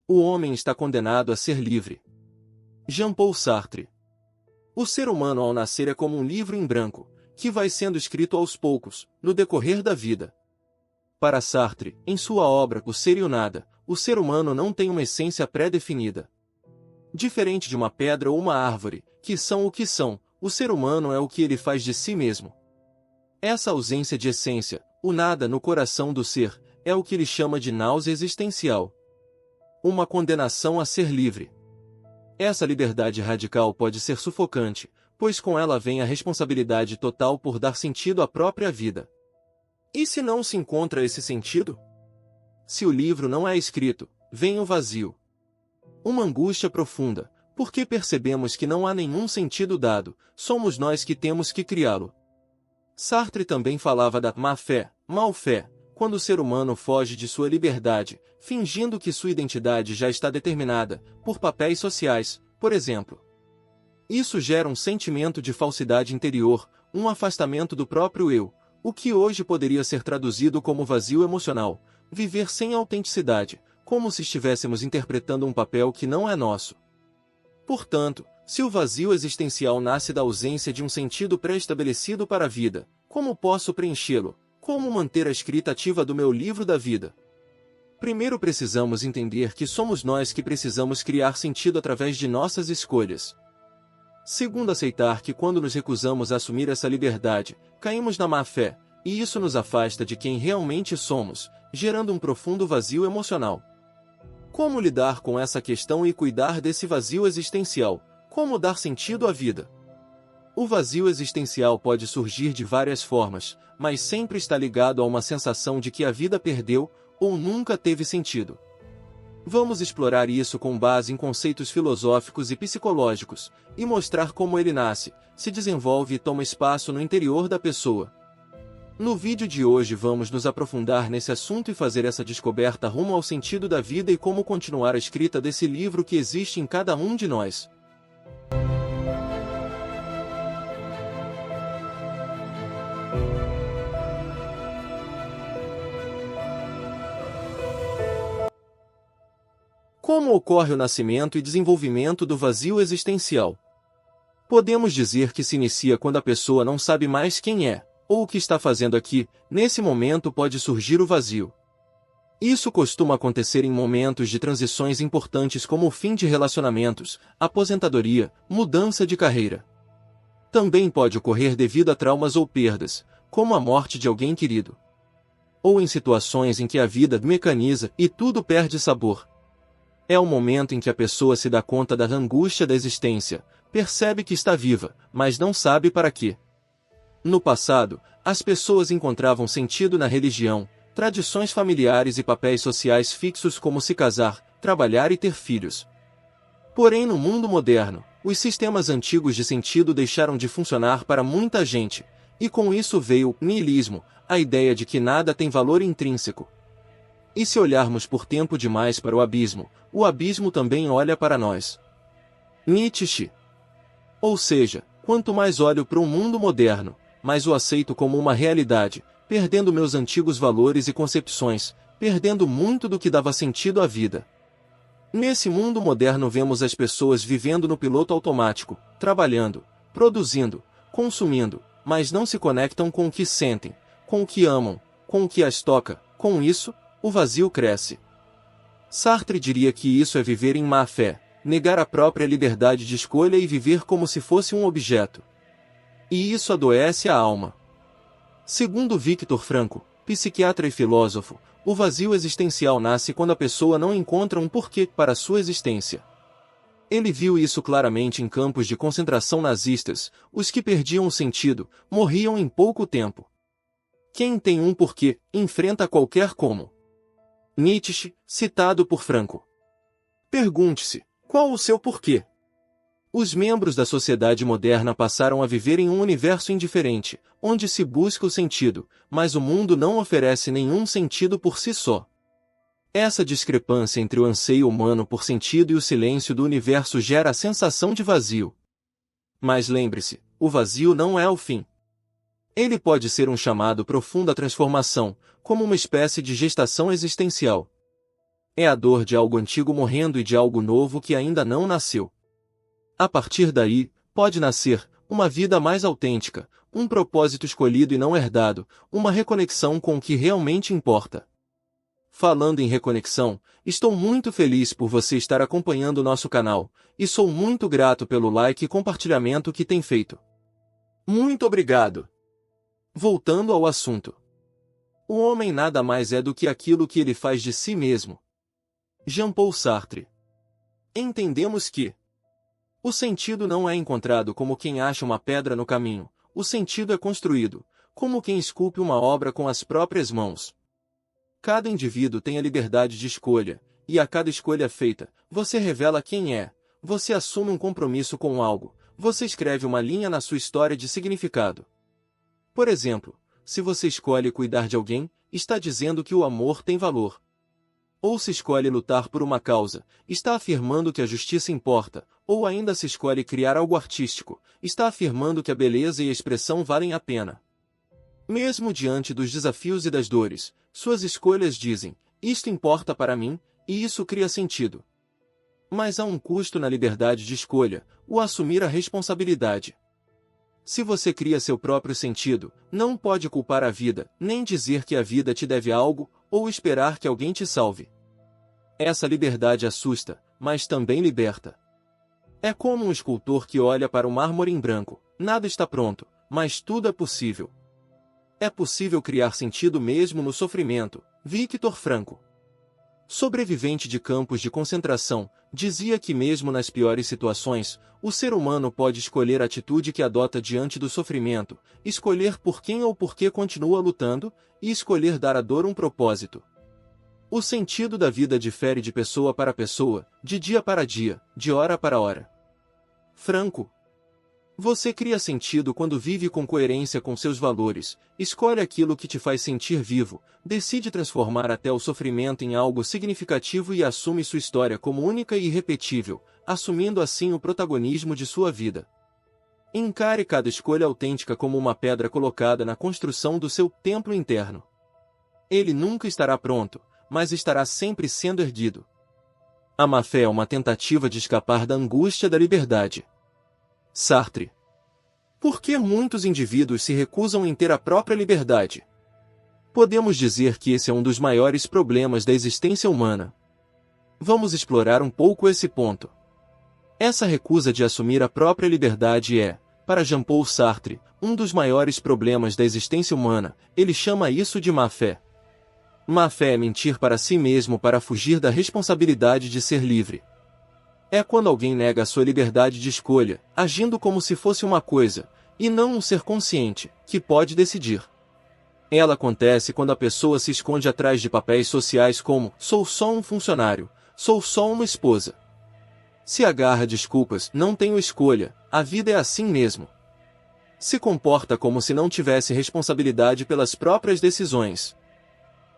O homem está condenado a ser livre. Jean-Paul Sartre. O ser humano ao nascer é como um livro em branco, que vai sendo escrito aos poucos, no decorrer da vida. Para Sartre, em sua obra O Ser e o Nada, o ser humano não tem uma essência pré-definida. Diferente de uma pedra ou uma árvore, que são o que são, o ser humano é o que ele faz de si mesmo. Essa ausência de essência, o nada no coração do ser, é o que ele chama de náusea existencial. Uma condenação a ser livre. Essa liberdade radical pode ser sufocante, pois com ela vem a responsabilidade total por dar sentido à própria vida. E se não se encontra esse sentido? Se o livro não é escrito, vem o vazio. Uma angústia profunda, porque percebemos que não há nenhum sentido dado, somos nós que temos que criá-lo. Sartre também falava da má-fé, mal-fé, quando o ser humano foge de sua liberdade, fingindo que sua identidade já está determinada, por papéis sociais, por exemplo. Isso gera um sentimento de falsidade interior, um afastamento do próprio eu, o que hoje poderia ser traduzido como vazio emocional, viver sem autenticidade, como se estivéssemos interpretando um papel que não é nosso. Portanto, se o vazio existencial nasce da ausência de um sentido pré-estabelecido para a vida, como posso preenchê-lo? Como manter a escrita ativa do meu livro da vida? Primeiro precisamos entender que somos nós que precisamos criar sentido através de nossas escolhas. Segundo, aceitar que quando nos recusamos a assumir essa liberdade, caímos na má-fé, e isso nos afasta de quem realmente somos, gerando um profundo vazio emocional. Como lidar com essa questão e cuidar desse vazio existencial? Como dar sentido à vida? O vazio existencial pode surgir de várias formas, mas sempre está ligado a uma sensação de que a vida perdeu, ou nunca teve sentido. Vamos explorar isso com base em conceitos filosóficos e psicológicos, e mostrar como ele nasce, se desenvolve e toma espaço no interior da pessoa. No vídeo de hoje vamos nos aprofundar nesse assunto e fazer essa descoberta rumo ao sentido da vida e como continuar a escrita desse livro que existe em cada um de nós. Como ocorre o nascimento e desenvolvimento do vazio existencial? Podemos dizer que se inicia quando a pessoa não sabe mais quem é, ou o que está fazendo aqui. Nesse momento pode surgir o vazio. Isso costuma acontecer em momentos de transições importantes como o fim de relacionamentos, aposentadoria, mudança de carreira. Também pode ocorrer devido a traumas ou perdas, como a morte de alguém querido. Ou em situações em que a vida mecaniza e tudo perde sabor. É o momento em que a pessoa se dá conta da angústia da existência, percebe que está viva, mas não sabe para quê. No passado, as pessoas encontravam sentido na religião, tradições familiares e papéis sociais fixos como se casar, trabalhar e ter filhos. Porém, no mundo moderno, os sistemas antigos de sentido deixaram de funcionar para muita gente, e com isso veio o niilismo, a ideia de que nada tem valor intrínseco. E se olharmos por tempo demais para o abismo também olha para nós. Nietzsche. Ou seja, quanto mais olho para o mundo moderno, mais o aceito como uma realidade, perdendo meus antigos valores e concepções, perdendo muito do que dava sentido à vida. Nesse mundo moderno vemos as pessoas vivendo no piloto automático, trabalhando, produzindo, consumindo, mas não se conectam com o que sentem, com o que amam, com o que as toca. Com isso, o vazio cresce. Sartre diria que isso é viver em má-fé, negar a própria liberdade de escolha e viver como se fosse um objeto. E isso adoece a alma. Segundo Viktor Frankl, psiquiatra e filósofo, o vazio existencial nasce quando a pessoa não encontra um porquê para sua existência. Ele viu isso claramente em campos de concentração nazistas, os que perdiam o sentido, morriam em pouco tempo. Quem tem um porquê, enfrenta qualquer como. Nietzsche, citado por Frankl. Pergunte-se, qual o seu porquê? Os membros da sociedade moderna passaram a viver em um universo indiferente, onde se busca o sentido, mas o mundo não oferece nenhum sentido por si só. Essa discrepância entre o anseio humano por sentido e o silêncio do universo gera a sensação de vazio. Mas lembre-se, o vazio não é o fim. Ele pode ser um chamado profundo à transformação, como uma espécie de gestação existencial. É a dor de algo antigo morrendo e de algo novo que ainda não nasceu. A partir daí, pode nascer uma vida mais autêntica, um propósito escolhido e não herdado, uma reconexão com o que realmente importa. Falando em reconexão, estou muito feliz por você estar acompanhando o nosso canal, e sou muito grato pelo like e compartilhamento que tem feito. Muito obrigado! Voltando ao assunto. O homem nada mais é do que aquilo que ele faz de si mesmo. Jean-Paul Sartre. Entendemos que o sentido não é encontrado como quem acha uma pedra no caminho, o sentido é construído, como quem esculpe uma obra com as próprias mãos. Cada indivíduo tem a liberdade de escolha, e a cada escolha feita, você revela quem é, você assume um compromisso com algo, você escreve uma linha na sua história de significado. Por exemplo, se você escolhe cuidar de alguém, está dizendo que o amor tem valor. Ou se escolhe lutar por uma causa, está afirmando que a justiça importa, ou ainda se escolhe criar algo artístico, está afirmando que a beleza e a expressão valem a pena. Mesmo diante dos desafios e das dores, suas escolhas dizem, isto importa para mim, e isso cria sentido. Mas há um custo na liberdade de escolha, o assumir a responsabilidade. Se você cria seu próprio sentido, não pode culpar a vida, nem dizer que a vida te deve algo, ou esperar que alguém te salve. Essa liberdade assusta, mas também liberta. É como um escultor que olha para o mármore em branco, nada está pronto, mas tudo é possível. É possível criar sentido mesmo no sofrimento, Viktor Frankl. Sobrevivente de campos de concentração, dizia que mesmo nas piores situações, o ser humano pode escolher a atitude que adota diante do sofrimento, escolher por quem ou por que continua lutando, e escolher dar à dor um propósito. O sentido da vida difere de pessoa para pessoa, de dia para dia, de hora para hora. Frankl. Você cria sentido quando vive com coerência com seus valores, escolhe aquilo que te faz sentir vivo, decide transformar até o sofrimento em algo significativo e assume sua história como única e irrepetível, assumindo assim o protagonismo de sua vida. Encare cada escolha autêntica como uma pedra colocada na construção do seu templo interno. Ele nunca estará pronto, mas estará sempre sendo erguido. A má fé é uma tentativa de escapar da angústia da liberdade. Sartre. Por que muitos indivíduos se recusam em ter a própria liberdade? Podemos dizer que esse é um dos maiores problemas da existência humana. Vamos explorar um pouco esse ponto. Essa recusa de assumir a própria liberdade é, para Jean-Paul Sartre, um dos maiores problemas da existência humana. Ele chama isso de má fé. Má fé é mentir para si mesmo para fugir da responsabilidade de ser livre. É quando alguém nega a sua liberdade de escolha, agindo como se fosse uma coisa, e não um ser consciente, que pode decidir. Ela acontece quando a pessoa se esconde atrás de papéis sociais como sou só um funcionário, sou só uma esposa. Se agarra a desculpas, não tenho escolha, a vida é assim mesmo. Se comporta como se não tivesse responsabilidade pelas próprias decisões.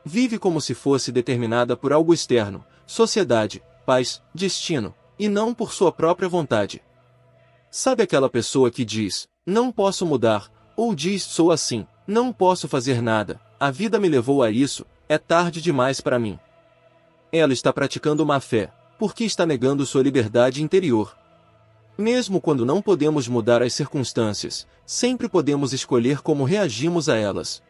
Vive como se fosse determinada por algo externo, sociedade, pais, destino, e não por sua própria vontade. Sabe aquela pessoa que diz, não posso mudar, ou diz, sou assim, não posso fazer nada, a vida me levou a isso, é tarde demais para mim. Ela está praticando má fé, porque está negando sua liberdade interior. Mesmo quando não podemos mudar as circunstâncias, sempre podemos escolher como reagimos a elas.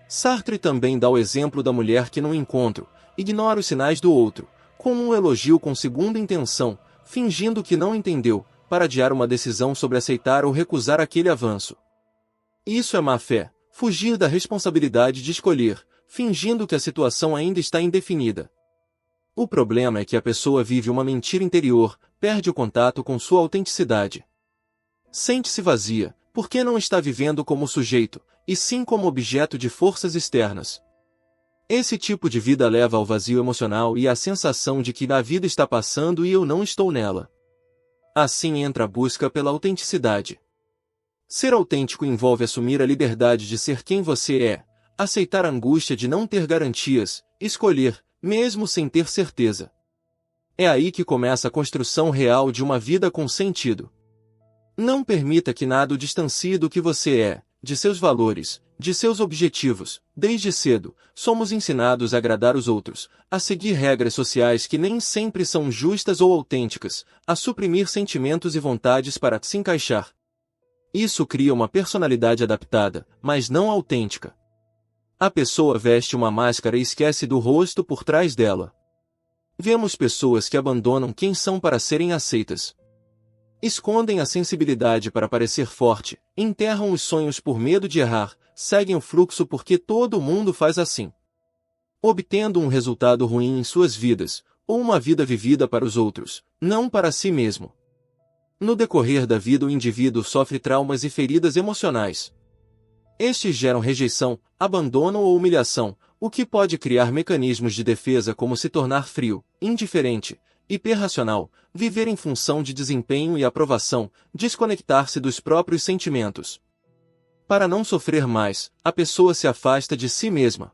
Sartre também dá o exemplo da mulher que num encontro, ignora os sinais do outro, como um elogio com segunda intenção, fingindo que não entendeu, para adiar uma decisão sobre aceitar ou recusar aquele avanço. Isso é má fé, fugir da responsabilidade de escolher, fingindo que a situação ainda está indefinida. O problema é que a pessoa vive uma mentira interior, perde o contato com sua autenticidade. Sente-se vazia, porque não está vivendo como sujeito, e sim como objeto de forças externas. Esse tipo de vida leva ao vazio emocional e à sensação de que a vida está passando e eu não estou nela. Assim entra a busca pela autenticidade. Ser autêntico envolve assumir a liberdade de ser quem você é, aceitar a angústia de não ter garantias, escolher, mesmo sem ter certeza. É aí que começa a construção real de uma vida com sentido. Não permita que nada o distancie do que você é, de seus valores, de seus objetivos. Desde cedo, somos ensinados a agradar os outros, a seguir regras sociais que nem sempre são justas ou autênticas, a suprimir sentimentos e vontades para se encaixar. Isso cria uma personalidade adaptada, mas não autêntica. A pessoa veste uma máscara e esquece do rosto por trás dela. Vemos pessoas que abandonam quem são para serem aceitas. Escondem a sensibilidade para parecer forte, enterram os sonhos por medo de errar, seguem o fluxo porque todo mundo faz assim. Obtendo um resultado ruim em suas vidas, ou uma vida vivida para os outros, não para si mesmo. No decorrer da vida o indivíduo sofre traumas e feridas emocionais. Estes geram rejeição, abandono ou humilhação, o que pode criar mecanismos de defesa como se tornar frio, indiferente, hiperracional, viver em função de desempenho e aprovação, desconectar-se dos próprios sentimentos. Para não sofrer mais, a pessoa se afasta de si mesma.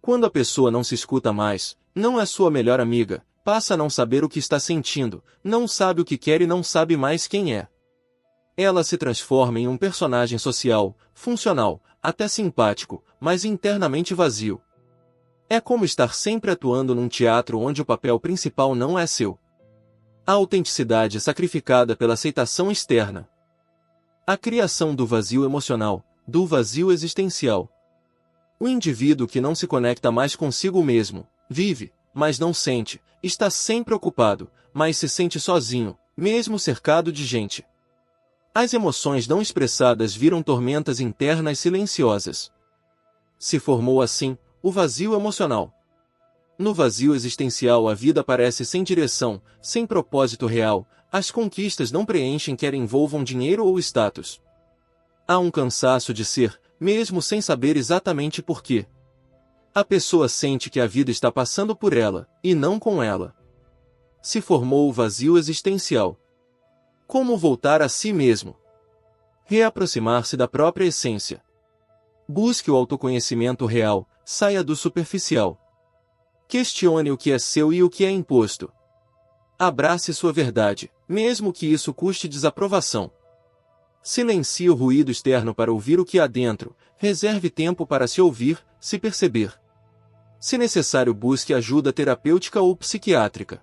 Quando a pessoa não se escuta mais, não é sua melhor amiga, passa a não saber o que está sentindo, não sabe o que quer e não sabe mais quem é. Ela se transforma em um personagem social, funcional, até simpático, mas internamente vazio. É como estar sempre atuando num teatro onde o papel principal não é seu. A autenticidade é sacrificada pela aceitação externa. A criação do vazio emocional, do vazio existencial. O indivíduo que não se conecta mais consigo mesmo, vive, mas não sente, está sempre ocupado, mas se sente sozinho, mesmo cercado de gente. As emoções não expressadas viram tormentas internas silenciosas. Se formou assim, o vazio emocional. No vazio existencial a vida parece sem direção, sem propósito real, as conquistas não preenchem quer envolvam dinheiro ou status. Há um cansaço de ser, mesmo sem saber exatamente por quê. A pessoa sente que a vida está passando por ela, e não com ela. Se formou o vazio existencial. Como voltar a si mesmo? Reaproximar-se da própria essência. Busque o autoconhecimento real, saia do superficial. Questione o que é seu e o que é imposto. Abrace sua verdade, mesmo que isso custe desaprovação. Silencie o ruído externo para ouvir o que há dentro, reserve tempo para se ouvir, se perceber. Se necessário, busque ajuda terapêutica ou psiquiátrica.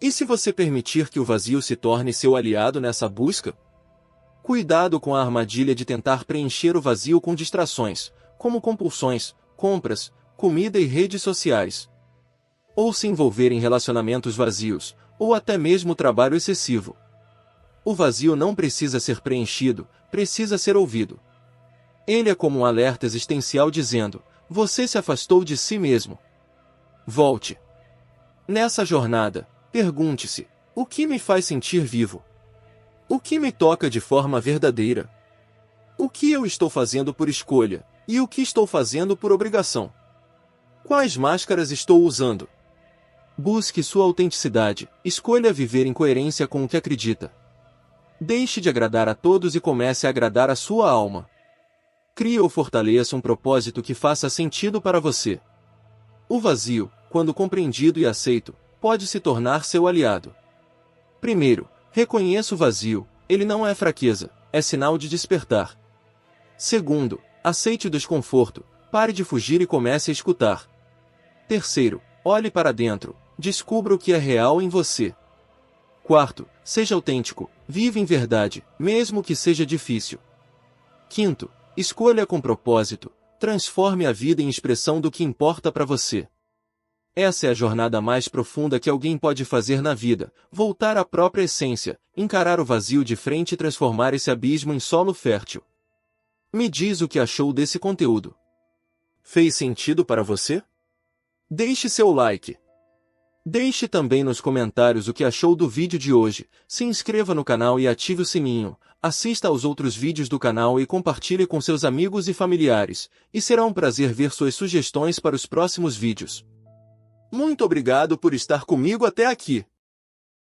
E se você permitir que o vazio se torne seu aliado nessa busca? Cuidado com a armadilha de tentar preencher o vazio com distrações, como compulsões, compras, comida e redes sociais. Ou se envolver em relacionamentos vazios, ou até mesmo trabalho excessivo. O vazio não precisa ser preenchido, precisa ser ouvido. Ele é como um alerta existencial dizendo: você se afastou de si mesmo. Volte. Nessa jornada, pergunte-se: o que me faz sentir vivo? O que me toca de forma verdadeira? O que eu estou fazendo por escolha, e o que estou fazendo por obrigação? Quais máscaras estou usando? Busque sua autenticidade, escolha viver em coerência com o que acredita. Deixe de agradar a todos e comece a agradar a sua alma. Crie ou fortaleça um propósito que faça sentido para você. O vazio, quando compreendido e aceito, pode se tornar seu aliado. Primeiro, reconheça o vazio, ele não é fraqueza, é sinal de despertar. Segundo, aceite o desconforto, pare de fugir e comece a escutar. Terceiro, olhe para dentro, descubra o que é real em você. Quarto, seja autêntico, viva em verdade, mesmo que seja difícil. Quinto, escolha com propósito, transforme a vida em expressão do que importa para você. Essa é a jornada mais profunda que alguém pode fazer na vida, voltar à própria essência, encarar o vazio de frente e transformar esse abismo em solo fértil. Me diz o que achou desse conteúdo. Fez sentido para você? Deixe seu like. Deixe também nos comentários o que achou do vídeo de hoje, se inscreva no canal e ative o sininho, assista aos outros vídeos do canal e compartilhe com seus amigos e familiares, e será um prazer ver suas sugestões para os próximos vídeos. Muito obrigado por estar comigo até aqui.